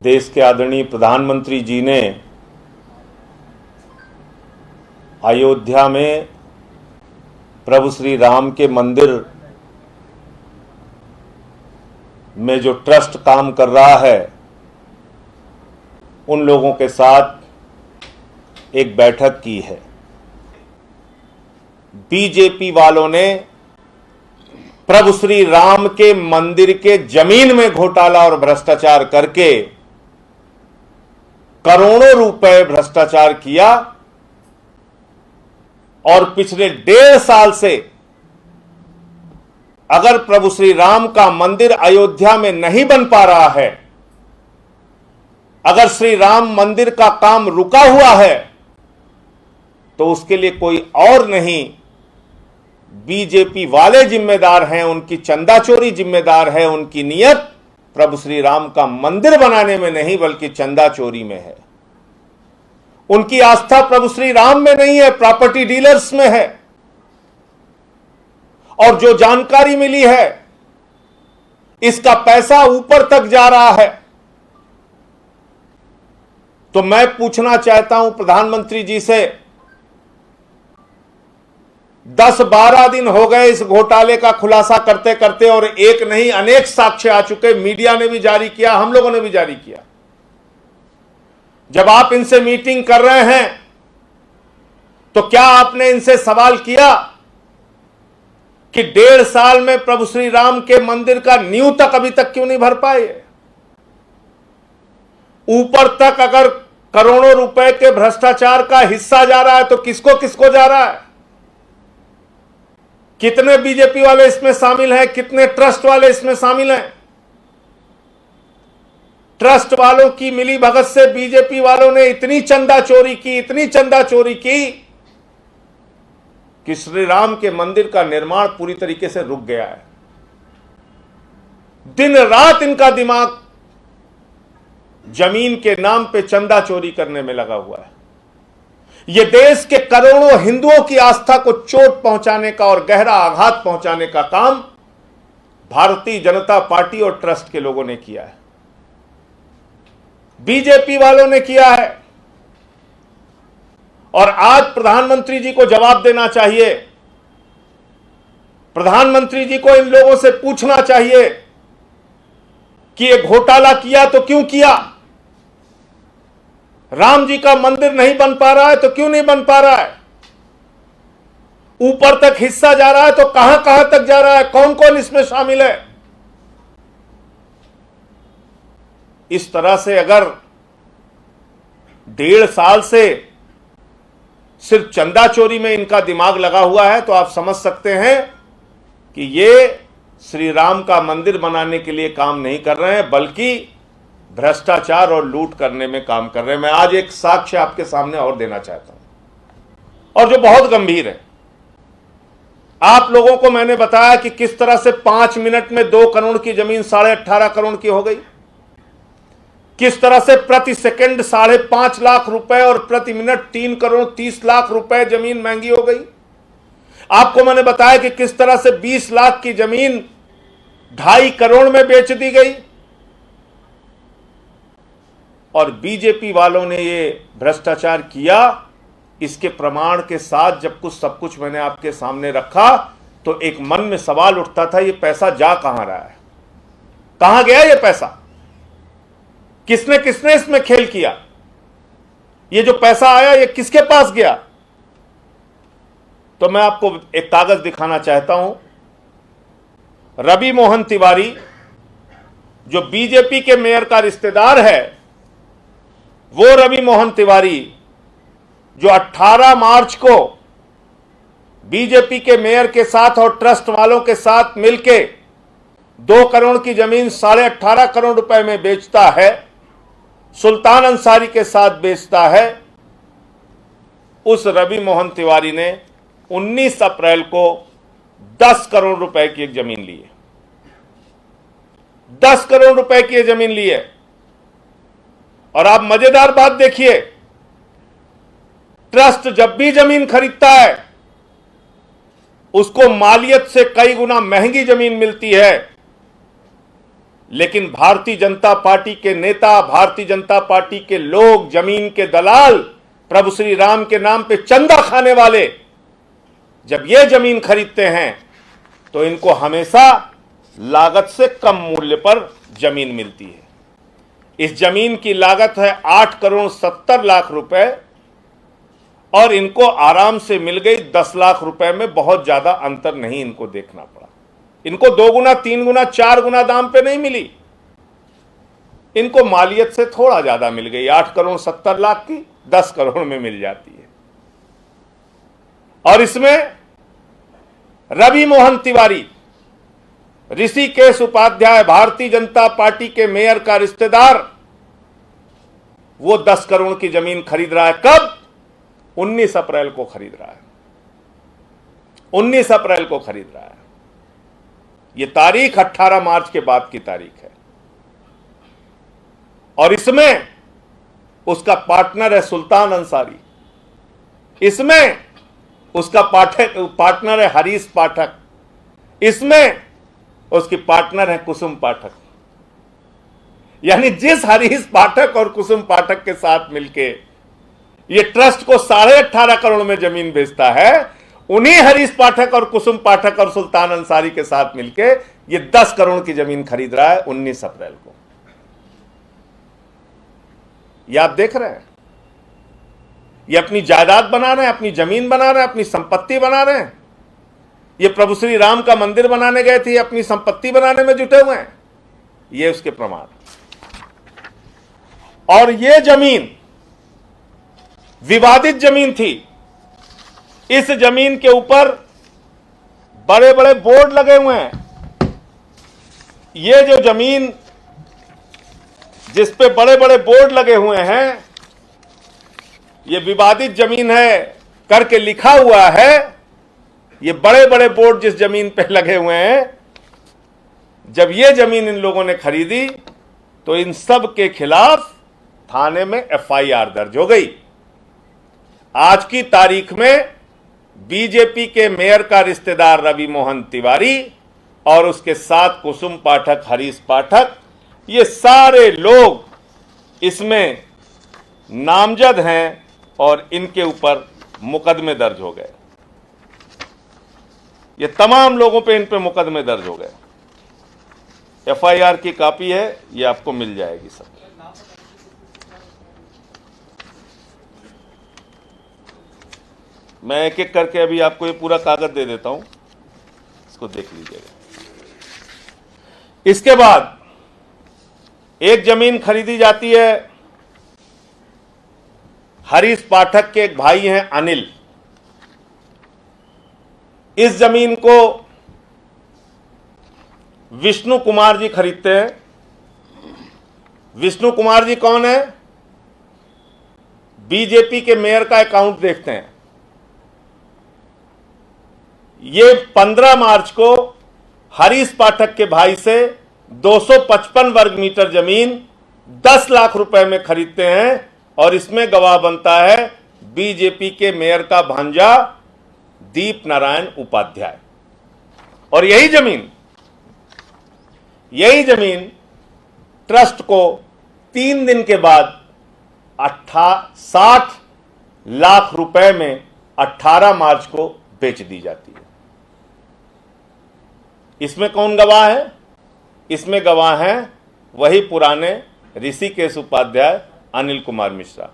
देश के आदरणीय प्रधानमंत्री जी ने अयोध्या में प्रभु श्री राम के मंदिर में जो ट्रस्ट काम कर रहा है उन लोगों के साथ एक बैठक की है। बीजेपी वालों ने प्रभु श्री राम के मंदिर के जमीन में घोटाला और भ्रष्टाचार करके करोड़ों रुपए भ्रष्टाचार किया और पिछले 1.5 साल से अगर प्रभु श्री राम का मंदिर अयोध्या में नहीं बन पा रहा है, अगर श्री राम मंदिर का काम रुका हुआ है, तो उसके लिए कोई और नहीं, बीजेपी वाले जिम्मेदार हैं, उनकी चंदा चोरी जिम्मेदार है। उनकी नियत प्रभु श्री राम का मंदिर बनाने में नहीं बल्कि चंदा चोरी में है। उनकी आस्था प्रभु श्री राम में नहीं है, प्रॉपर्टी डीलर्स में है। और जो जानकारी मिली है, इसका पैसा ऊपर तक जा रहा है। तो मैं पूछना चाहता हूं प्रधानमंत्री जी से, 10-12 दिन हो गए इस घोटाले का खुलासा करते करते और एक नहीं अनेक साक्ष्य आ चुके। मीडिया ने भी जारी किया, हम लोगों ने भी जारी किया। जब आप इनसे मीटिंग कर रहे हैं तो क्या आपने इनसे सवाल किया कि 1.5 साल में प्रभु श्री राम के मंदिर का नींव तक अभी तक क्यों नहीं भर पाए? ऊपर तक अगर करोड़ों रुपए के भ्रष्टाचार का हिस्सा जा रहा है तो किसको किसको जा रहा है? कितने बीजेपी वाले इसमें शामिल हैं? कितने ट्रस्ट वाले इसमें शामिल हैं? ट्रस्ट वालों की मिली भगत से बीजेपी वालों ने इतनी चंदा चोरी की, इतनी चंदा चोरी की कि श्री राम के मंदिर का निर्माण पूरी तरीके से रुक गया है। दिन रात इनका दिमाग जमीन के नाम पे चंदा चोरी करने में लगा हुआ है। यह देश के करोड़ों हिंदुओं की आस्था को चोट पहुंचाने का और गहरा आघात पहुंचाने का काम भारतीय जनता पार्टी और ट्रस्ट के लोगों ने किया है, बीजेपी वालों ने किया है। और आज प्रधानमंत्री जी को जवाब देना चाहिए। प्रधानमंत्री जी को इन लोगों से पूछना चाहिए कि ये घोटाला किया तो क्यों किया? राम जी का मंदिर नहीं बन पा रहा है तो क्यों नहीं बन पा रहा है? ऊपर तक हिस्सा जा रहा है तो कहां कहां तक जा रहा है? कौन कौन इसमें शामिल है? इस तरह से अगर 1.5 साल से सिर्फ चंदा चोरी में इनका दिमाग लगा हुआ है तो आप समझ सकते हैं कि ये श्री राम का मंदिर बनाने के लिए काम नहीं कर रहे हैं बल्कि भ्रष्टाचार और लूट करने में काम कर रहे हैं। मैं आज एक साक्ष्य आपके सामने और देना चाहता हूं और जो बहुत गंभीर है। आप लोगों को मैंने बताया कि किस तरह से 5 मिनट में 2 करोड़ की जमीन 18.5 करोड़ की हो गई, किस तरह से प्रति सेकंड 5.5 लाख रुपए और प्रति मिनट 3 करोड़ 30 लाख रुपए जमीन महंगी हो गई। आपको मैंने बताया कि किस तरह से 20 लाख की जमीन 2.5 करोड़ में बेच दी गई। और बीजेपी वालों ने ये भ्रष्टाचार किया। इसके प्रमाण के साथ जब कुछ सब कुछ मैंने आपके सामने रखा तो एक मन में सवाल उठता था, ये पैसा जा कहां रहा है? कहां गया ये पैसा? किसने किसने इसमें खेल किया? ये जो पैसा आया ये किसके पास गया? तो मैं आपको एक कागज दिखाना चाहता हूं। रवि मोहन तिवारी जो बीजेपी के मेयर का रिश्तेदार है, वो रवि मोहन तिवारी जो 18 मार्च को बीजेपी के मेयर के साथ और ट्रस्ट वालों के साथ मिलके 2 करोड़ की जमीन 18.5 करोड़ रुपए में बेचता है, सुल्तान अंसारी के साथ बेचता है, उस रवि मोहन तिवारी ने 19 अप्रैल को 10 करोड़ रुपए की एक जमीन ली है। 10 करोड़ रुपए की जमीन ली है। और आप मजेदार बात देखिए, ट्रस्ट जब भी जमीन खरीदता है उसको मालियत से कई गुना महंगी जमीन मिलती है। लेकिन भारतीय जनता पार्टी के नेता, भारतीय जनता पार्टी के लोग, जमीन के दलाल, प्रभु श्री राम के नाम पे चंदा खाने वाले जब ये जमीन खरीदते हैं तो इनको हमेशा लागत से कम मूल्य पर जमीन मिलती है। इस जमीन की लागत है 8,70,00,000 रुपए और इनको आराम से मिल गई 10 लाख रुपए में। बहुत ज्यादा अंतर नहीं इनको देखना पड़ा। इनको 2 गुना, 3 गुना, 4 गुना दाम पे नहीं मिली, इनको मालियत से थोड़ा ज्यादा मिल गई। 8,70,00,000 की 10 करोड़ में मिल जाती है। और इसमें रवि मोहन तिवारी, ऋषिकेश उपाध्याय, भारतीय जनता पार्टी के मेयर का रिश्तेदार, वो 10 करोड़ की जमीन खरीद रहा है। कब? 19 अप्रैल को खरीद रहा है। 19 अप्रैल को खरीद रहा है। ये तारीख 18 मार्च के बाद की तारीख है। और इसमें उसका पार्टनर है सुल्तान अंसारी, इसमें उसका पार्टनर है हरीश पाठक, इसमें उसकी पार्टनर है कुसुम पाठक। यानी जिस हरीश पाठक और कुसुम पाठक के साथ मिलके ये ट्रस्ट को 18.5 करोड़ में जमीन बेचता है, उन्हीं हरीश पाठक और कुसुम पाठक और सुल्तान अंसारी के साथ मिलके ये 10 करोड़ की जमीन खरीद रहा है 19 अप्रैल को। ये आप देख रहे हैं, ये अपनी जायदाद बना रहे हैं, अपनी जमीन बना रहे हैं, अपनी संपत्ति बना रहे हैं। ये प्रभु श्री राम का मंदिर बनाने गए थे, अपनी संपत्ति बनाने में जुटे हुए हैं। ये उसके प्रमाण। और ये जमीन विवादित जमीन थी। इस जमीन के ऊपर बड़े बड़े बोर्ड लगे हुए हैं। ये जो जमीन जिस पे बड़े बड़े बोर्ड लगे हुए हैं, ये विवादित जमीन है करके लिखा हुआ है। ये बड़े बड़े बोर्ड जिस जमीन पे लगे हुए हैं, जब ये जमीन इन लोगों ने खरीदी तो इन सब के खिलाफ थाने में एफआईआर दर्ज हो गई। आज की तारीख में बीजेपी के मेयर का रिश्तेदार रवि मोहन तिवारी और उसके साथ कुसुम पाठक, हरीश पाठक, ये सारे लोग इसमें नामजद हैं और इनके ऊपर मुकदमे दर्ज हो गए। ये तमाम लोगों पे इन पे मुकदमे दर्ज हो गए। एफआईआर की कॉपी है, ये आपको मिल जाएगी सब। मैं एक एक करके अभी आपको ये पूरा कागज दे देता हूं, इसको देख लीजिएगा। इसके बाद एक जमीन खरीदी जाती है। हरीश पाठक के एक भाई हैं अनिल। इस जमीन को विष्णु कुमार जी खरीदते हैं। विष्णु कुमार जी कौन है? बीजेपी के मेयर का अकाउंट देखते हैं। ये 15 मार्च को हरीश पाठक के भाई से 255 वर्ग मीटर जमीन 10 लाख रुपए में खरीदते हैं और इसमें गवाह बनता है बीजेपी के मेयर का भांजा दीप नारायण उपाध्याय। और यही जमीन ट्रस्ट को 3 दिन के बाद 60 लाख रुपए में 18 मार्च को बेच दी जाती है। इसमें कौन गवाह है? इसमें गवाह हैं वही पुराने ऋषिकेश उपाध्याय, अनिल कुमार मिश्रा।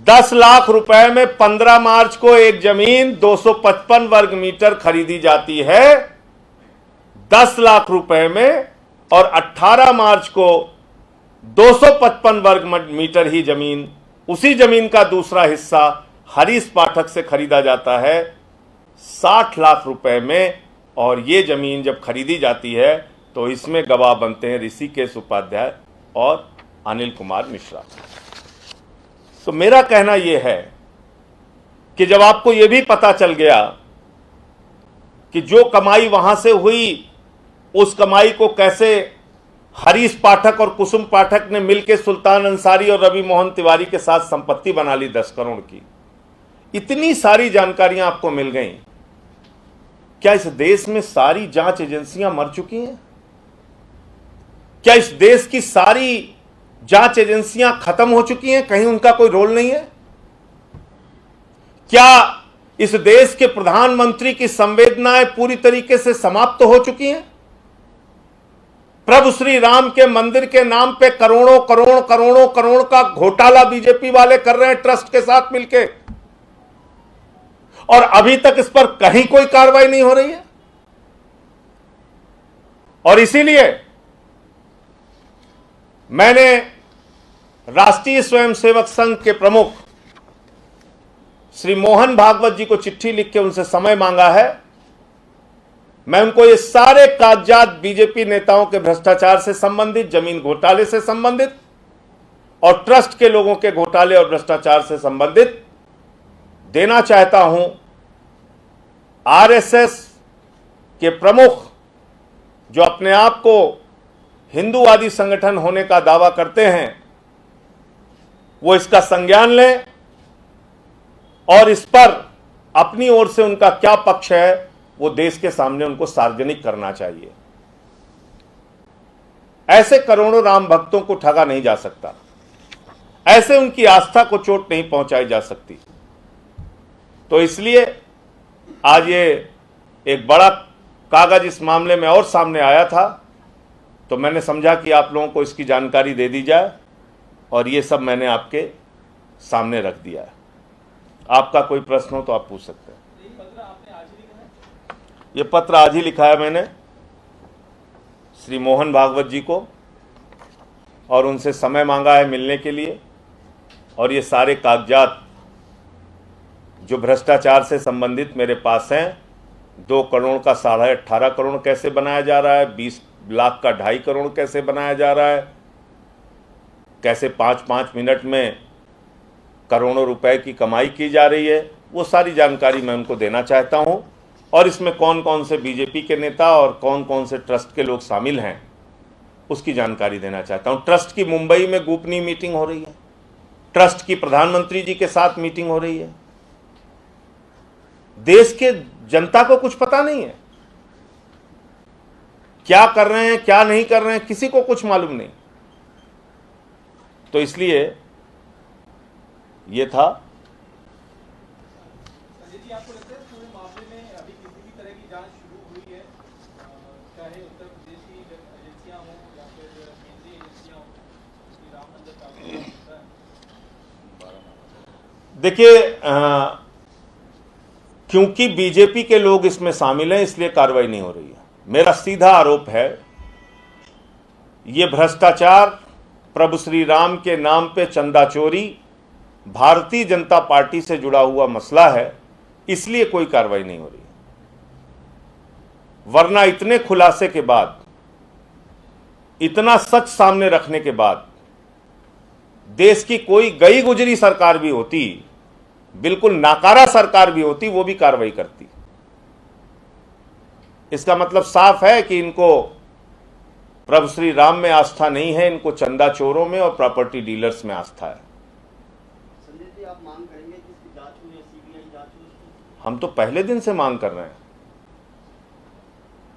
10 लाख रुपए में 15 मार्च को एक जमीन 255 वर्ग मीटर खरीदी जाती है 10 लाख रुपए में, और 18 मार्च को 255 वर्ग मीटर ही जमीन, उसी जमीन का दूसरा हिस्सा हरीश पाठक से खरीदा जाता है 60 लाख रुपए में। और ये जमीन जब खरीदी जाती है तो इसमें गवाह बनते हैं ऋषिकेश उपाध्याय और अनिल कुमार मिश्रा। तो मेरा कहना यह है कि जब आपको यह भी पता चल गया कि जो कमाई वहां से हुई, उस कमाई को कैसे हरीश पाठक और कुसुम पाठक ने मिलकर सुल्तान अंसारी और रवि मोहन तिवारी के साथ संपत्ति बना ली 10 करोड़ की, इतनी सारी जानकारियां आपको मिल गई। क्या इस देश में सारी जांच एजेंसियां मर चुकी हैं? क्या इस देश की सारी जांच एजेंसियां खत्म हो चुकी हैं, कहीं उनका कोई रोल नहीं है? क्या इस देश के प्रधानमंत्री की संवेदनाएं पूरी तरीके से समाप्त हो चुकी हैं? प्रभु श्री राम के मंदिर के नाम पे करोड़ों करोड़ करोड़ों करोड़ का घोटाला बीजेपी वाले कर रहे हैं ट्रस्ट के साथ मिलकर, और अभी तक इस पर कहीं कोई कार्रवाई नहीं हो रही है। और इसीलिए मैंने राष्ट्रीय स्वयंसेवक संघ के प्रमुख श्री मोहन भागवत जी को चिट्ठी लिख के उनसे समय मांगा है। मैं उनको ये सारे कागजात बीजेपी नेताओं के भ्रष्टाचार से संबंधित, जमीन घोटाले से संबंधित और ट्रस्ट के लोगों के घोटाले और भ्रष्टाचार से संबंधित देना चाहता हूं। आरएसएस के प्रमुख जो अपने आप को हिंदूवादी संगठन होने का दावा करते हैं, वो इसका संज्ञान लें और इस पर अपनी ओर से उनका क्या पक्ष है वो देश के सामने उनको सार्वजनिक करना चाहिए। ऐसे करोड़ों राम भक्तों को ठगा नहीं जा सकता, ऐसे उनकी आस्था को चोट नहीं पहुंचाई जा सकती। तो इसलिए आज ये एक बड़ा कागज इस मामले में और सामने आया था, तो मैंने समझा कि आप लोगों को इसकी जानकारी दे दी जाए, और ये सब मैंने आपके सामने रख दिया है। आपका कोई प्रश्न हो तो आप पूछ सकते हैं। ये पत्र आज ही लिखा है मैंने श्री मोहन भागवत जी को, और उनसे समय मांगा है मिलने के लिए, और ये सारे कागजात जो भ्रष्टाचार से संबंधित मेरे पास हैं, 2 करोड़ का 18.5 करोड़ कैसे बनाया जा रहा है, 20 लाख का 2.5 करोड़ कैसे बनाया जा रहा है, कैसे 5-5 मिनट में करोड़ों रुपए की कमाई की जा रही है, वो सारी जानकारी मैं उनको देना चाहता हूं। और इसमें कौन कौन से बीजेपी के नेता और कौन कौन से ट्रस्ट के लोग शामिल हैं उसकी जानकारी देना चाहता हूं। ट्रस्ट की मुंबई में गोपनीय मीटिंग हो रही है, ट्रस्ट की प्रधानमंत्री जी के साथ मीटिंग हो रही है। देश के जनता को कुछ पता नहीं है, क्या कर रहे हैं क्या नहीं कर रहे हैं, किसी को कुछ मालूम नहीं। तो इसलिए ये था। संजय जी, आपको लगता है पूरे मामले में अभी किसी भी तरह की जांच शुरू हुई है, चाहे उत्तर प्रदेश की एजेंसियां हों या फिर केंद्रीय एजेंसियां हों, श्री राम मंदिर का? देखिए, क्योंकि बीजेपी के लोग इसमें शामिल हैं इसलिए कार्रवाई नहीं हो रही है। मेरा सीधा आरोप है ये भ्रष्टाचार, प्रभु श्री राम के नाम पे चंदा चोरी भारतीय जनता पार्टी से जुड़ा हुआ मसला है, इसलिए कोई कार्रवाई नहीं हो रही। वरना इतने खुलासे के बाद, इतना सच सामने रखने के बाद देश की कोई गई गुजरी सरकार भी होती, बिल्कुल नाकारा सरकार भी होती, वो भी कार्रवाई करती। इसका मतलब साफ है कि इनको प्रभु श्री राम में आस्था नहीं है, इनको चंदा चोरों में और प्रॉपर्टी डीलर्स में आस्था है। संजय जी, आप मांग करेंगे कि इसकी जांच हो या सीबीआई जांच हो? हम तो पहले दिन से मांग कर रहे हैं।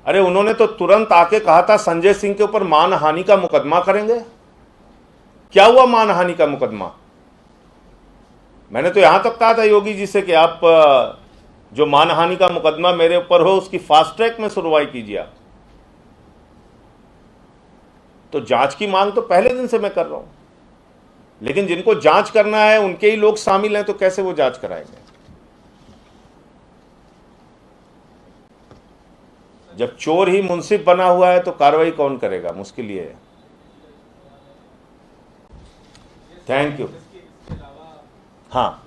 अरे उन्होंने तो तुरंत आके कहा था संजय सिंह के ऊपर मानहानि का मुकदमा करेंगे। क्या हुआ मानहानि का मुकदमा? मैंने तो यहां तक कहा था योगी जी से कि आप जो मानहानि का मुकदमा मेरे ऊपर हो उसकी फास्ट ट्रैक में सुनवाई कीजिए आप। तो जांच की मांग तो पहले दिन से मैं कर रहा हूं, लेकिन जिनको जांच करना है उनके ही लोग शामिल हैं, तो कैसे वो जांच कराएंगे? जब चोर ही मुंसिफ बना हुआ है तो कार्रवाई कौन करेगा? मुश्किल ये है। Thank you. हाँ,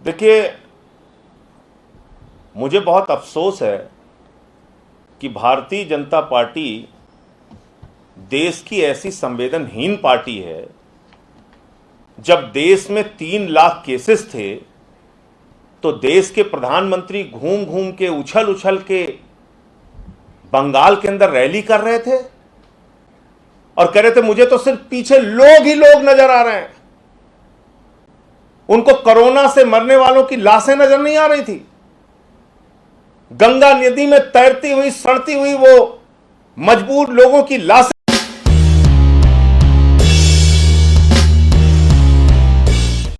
देखिए, मुझे बहुत अफसोस है कि भारतीय जनता पार्टी देश की ऐसी संवेदनहीन पार्टी है। जब देश में 3 लाख केसेस थे तो देश के प्रधानमंत्री घूम घूम के उछल उछल के बंगाल के अंदर रैली कर रहे थे और कह रहे थे मुझे तो सिर्फ पीछे लोग ही लोग नजर आ रहे हैं। उनको कोरोना से मरने वालों की लाशें नजर नहीं आ रही थी। गंगा नदी में तैरती हुई, सड़ती हुई वो मजबूर लोगों की लाशें